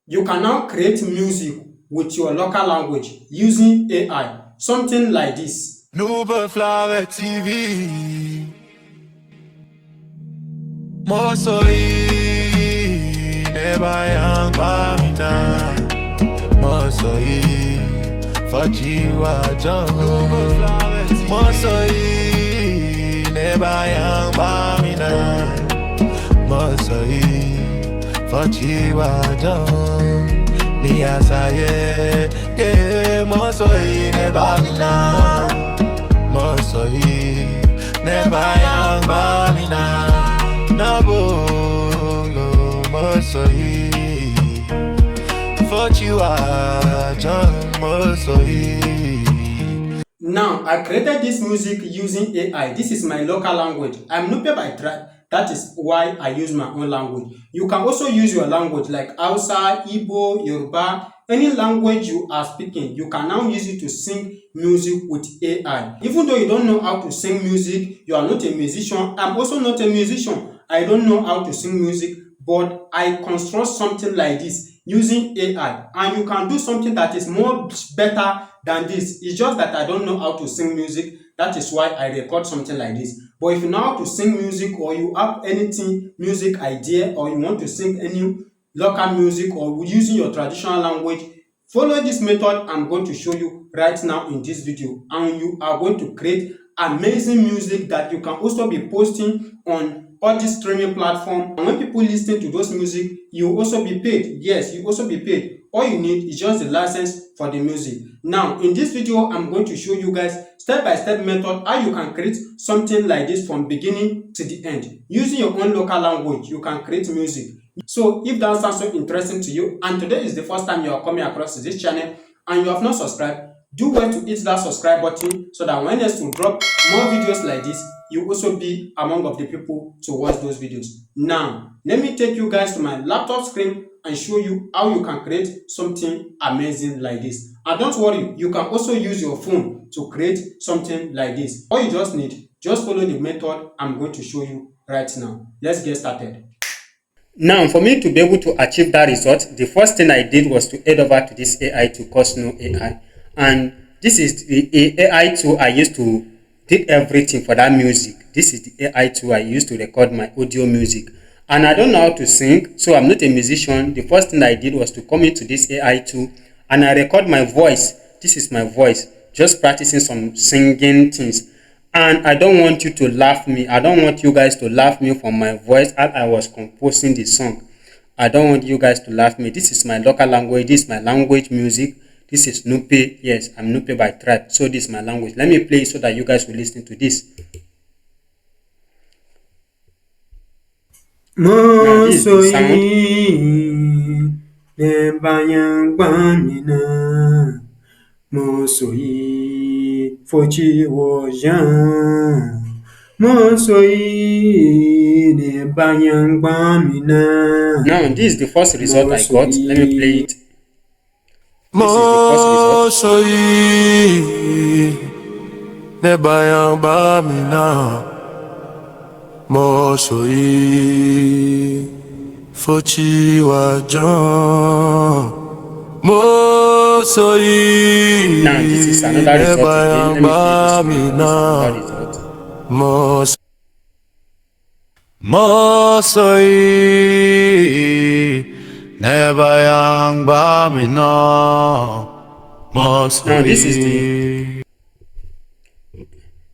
You can now create music with your local language using AI, something like this. Nouvelle Flower TV. Mosoi, neba yang pamita. Mosoi, fajiwa jango. Mosoi, neba yang pamita. Mosoi, fajiwa jango. Miyasaye, yeah, mosoi neba mina. Mosoi, neba yang pamita. Nabo, mosoi. For you are John Mosoi. Now, I created this music using AI. This is my local language. I'm Nupe by tribe. That is why I use my own language. You can also use your language like Hausa, Igbo, Yoruba, any language you are speaking. You can now use it to sing music with AI. Even though you don't know how to sing music, you are not a musician. I'm also not a musician. I don't know how to sing music, but I construct something like this using AI, and you can do something that is more better than this. It's just that I don't know how to sing music. That is why I record something like this. But if you know how to sing music, or you have anything music idea, or you want to sing any local music, or using your traditional language, follow this method I'm going to show you right now in this video, and you are going to create amazing music that you can also be posting on all these streaming platform. And when people listen to those music, you will also be paid. Yes, you also be paid. All you need is just the license for the music. Now, in this video, I'm going to show you guys step-by-step method how you can create something like this from beginning to the end. Using your own local language, you can create music. So if that sounds so interesting to you, and today is the first time you are coming across this channel and you have not subscribed, do well to hit that subscribe button so that when next we drop more videos like this, you also be among of the people to watch those videos. Now, let me take you guys to my laptop screen and show you how you can create something amazing like this. And don't worry, you can also use your phone to create something like this. All you just need, just follow the method I'm going to show you right now. Let's get started. Now, for me to be able to achieve that result, the first thing I did was to head over to this AI tool called Suno AI. And this is the AI tool I used to did everything for that music. This is the AI tool I used to record my audio music. And I don't know how to sing, so I'm not a musician. The first thing I did was to come into this AI tool and I record my voice. This is my voice, just practicing some singing things. And I don't want you to laugh me. I don't want you guys to laugh me for my voice as I was composing the song. I don't want you guys to laugh me. This is my local language. This is my language music. This is Nupe. Yes, I'm Nupe by tribe. So this is my language. Let me play it so that you guys will listen to this. Now this is the sound. Mosoi fochi wojan Mosoi ne banyang bamina. Now this is the first result I got. Let me play it. This is the first result. Mosoi neba yang pamita. Mosoi fajiwa jango. Mosoi. Now this is another result again. Let me play this one. This is Mosoi neba yang pamita. Mosoi.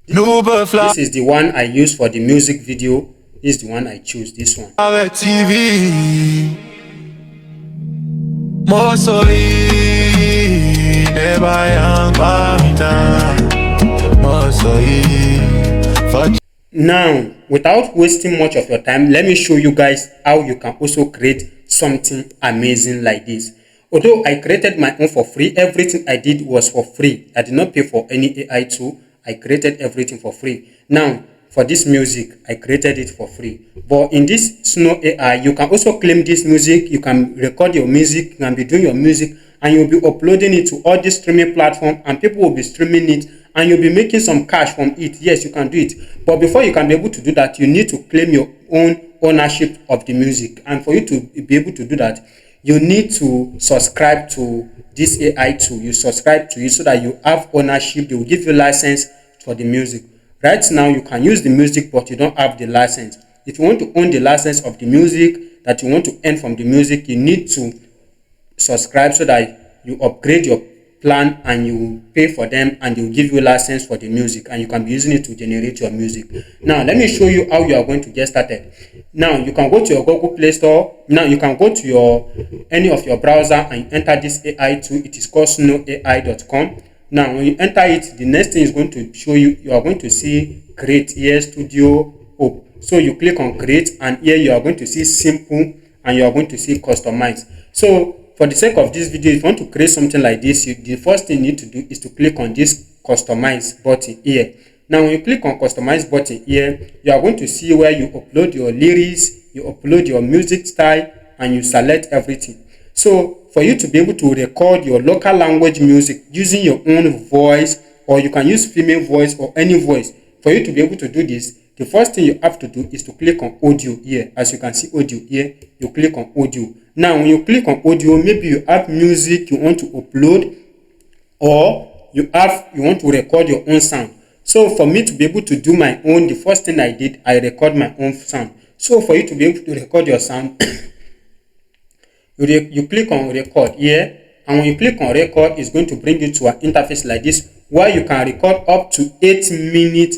Now this is the one I use for the music video. This is the one I choose. This one. TV. Mosoi neba yang pamita. Mosoi. Now, without wasting much of your time, let me show you guys how you can also create something amazing like this. Although I created my own for free, everything I did was for free. I did not pay for any AI tool. I created everything for free. Now, for this music, I created it for free. But in this Suno AI, you can also claim this music. You can record your music. You can be doing your music, and you'll be uploading it to all these streaming platforms, and people will be streaming it, and you'll be making some cash from it. Yes, you can do it. But before you can be able to do that, you need to claim your own ownership of the music. And for you to be able to do that, you need to subscribe to this AI tool. You subscribe to it so that you have ownership. They will give you license for the music. Right now, you can use the music, but you don't have the license. If you want to own the license of the music that you want to earn from the music, you need to subscribe so that you upgrade your plan and you pay for them, and they will give you license for the music, and you can be using it to generate your music. Now let me show you how you are going to get started. Now you can go to your Google Play Store. Now you can go to your any of your browser and enter this AI tool. It is called sunoai.com. Now when you enter it, the next thing is going to show you, you are going to see create here, studio, hope. So you click on create, and here you are going to see simple, and you are going to see customize. So for the sake of this video, if you want to create something like this, the first thing you need to do is to click on this customize button here. Now when you click on customize button here, you are going to see where you upload your lyrics, you upload your music style, and you select everything. So for you to be able to record your local language music using your own voice, or you can use female voice or any voice, for you to be able to do this, the first thing you have to do is to click on audio here. As you can see audio here, you click on audio. Now when you click on audio, maybe you have music you want to upload, or you want to record your own sound. So for me to be able to do my own, the first thing I did, I record my own sound. So for you to be able to record your sound, you click on record here, and when you click on record, it's going to bring you to an interface like this, where you can record up to 8-minute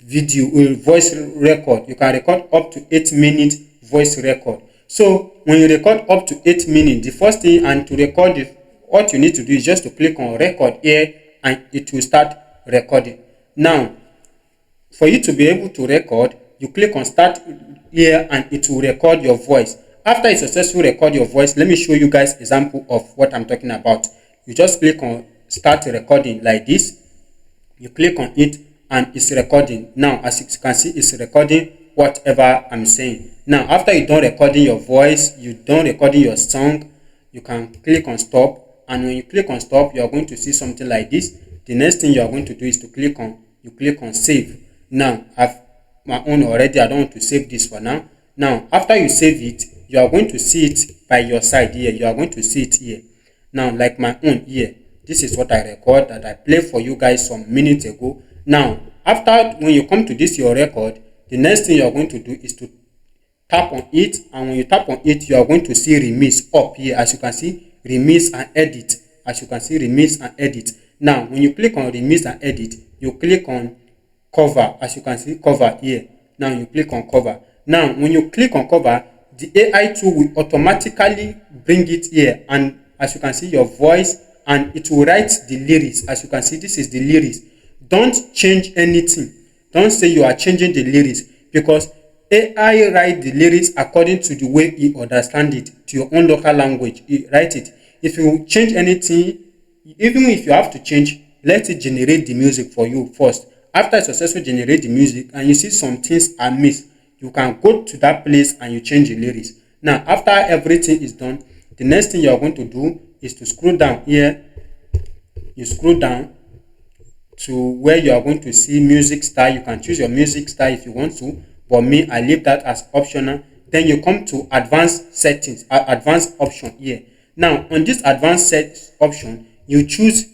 video voice record. You can record up to 8-minute voice record. So when you record up to 8 minutes, the first thing, and to record it, what you need to do is just to click on record here, and it will start recording. Now for you to be able to record, you click on start here, and it will record your voice. After it successfully record your voice, let me show you guys example of what I'm talking about. You just click on start recording like this. You click on it, and it's recording. Now as you can see, it's recording whatever I'm saying. Now after you done recording your voice, you done recording your song, you can click on stop, and when you click on stop, you are going to see something like this. The next thing you are going to do is to click on save. Now I've my own already, I don't want to save this for now. Now after you save it, you are going to see it by your side here. You are going to see it here. Now like my own here, this is what I record that I played for you guys some minutes ago. Now after, when you come to this your record, the next thing you are going to do is to tap on it, and when you tap on it, you are going to see remix up here. As you can see, remix and edit. As you can see, remix and edit. Now when you click on remix and edit, you click on cover. As you can see, cover here. Now you click on cover. Now when you click on cover, the AI tool will automatically bring it here, and as you can see, your voice, and it will write the lyrics. As you can see, this is the lyrics. Don't change anything. Don't say you are changing the lyrics, because AI write the lyrics according to the way he understand it, to your own local language. He write it. If you change anything, even if you have to change, let it generate the music for you first. After it successfully generate the music, and you see some things are missed, you can go to that place and you change the lyrics. Now after everything is done, the next thing you are going to do is to scroll down here. You scroll down to where you are going to see music style. You can choose your music style if you want to, but me, I leave that as optional. Then you come to advanced settings, advanced option here. Now on this advanced set option, you choose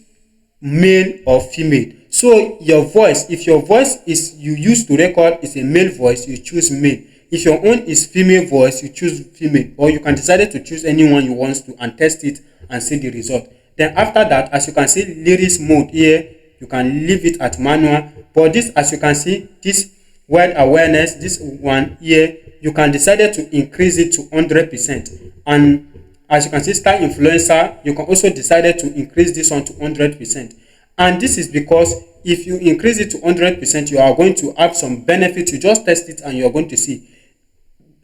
male or female. So your voice, if your voice is you use to record is a male voice, you choose male. If your own is female voice, you choose female, or you can decide to choose anyone you want to and test it and see the result. Then after that, as you can see, lyrics mode here, you can leave it at manual. But this, as you can see, this word awareness, this one here, you can decide to increase it to 100%. And as you can see, star influencer, you can also decide to increase this one to 100%. And this is because if you increase it to 100%, you are going to have some benefits. You just test it and you are going to see.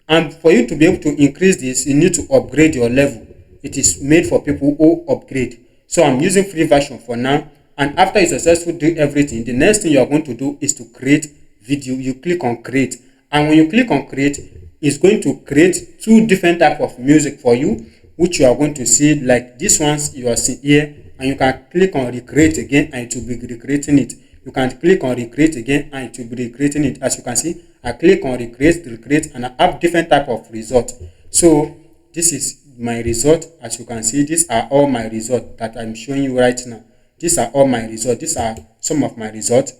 And for you to be able to increase this, you need to upgrade your level. It is made for people who upgrade. So I'm using free version for now. And after you successfully do everything, the next thing you are going to do is to create video. You click on create. And when you click on create, it's going to create two different types of music for you, which you are going to see, like this ones you are seeing here. And you can click on recreate again, and it will be recreating it. You can click on recreate again, and it will be recreating it. As you can see, I click on recreate, and I have different type of result. So this is my result. As you can see, these are all my results that I'm showing you right now. These are all my results. These are some of my results.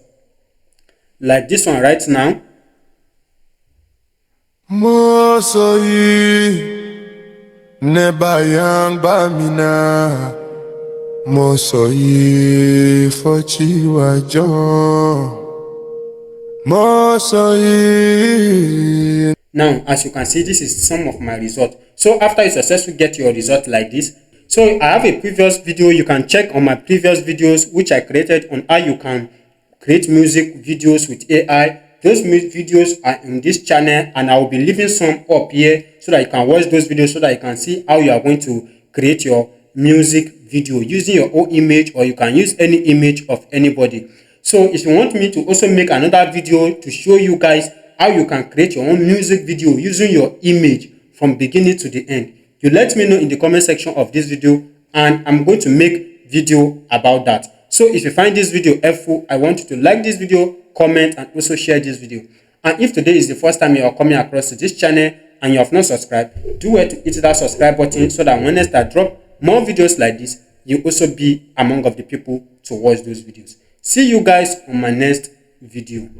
Like this one right now. Mo sọ yìí, neba yang ba mi na. Mo sọ yìí, fọ́chíwá jọ. Mo sọ yìí. Now, as you can see, this is some of my result. So after you successfully get your result like this, so I have a previous video. You can check on my previous videos which I created on how you can create music videos with AI. Those videos are in this channel, and I will be leaving some up here so that you can watch those videos, so that you can see how you are going to create your music video using your own image, or you can use any image of anybody. So if you want me to also make another video to show you guys how you can create your own music video using your image from beginning to the end, you let me know in the comment section of this video, and I'm going to make video about that. So if you find this video helpful, I want you to like this video, comment, and also share this video. And if today is the first time you are coming across to this channel and you have not subscribed, do well to hit that subscribe button, so that when I drop more videos like this, you also be among of the people to watch those videos. See you guys on my next video.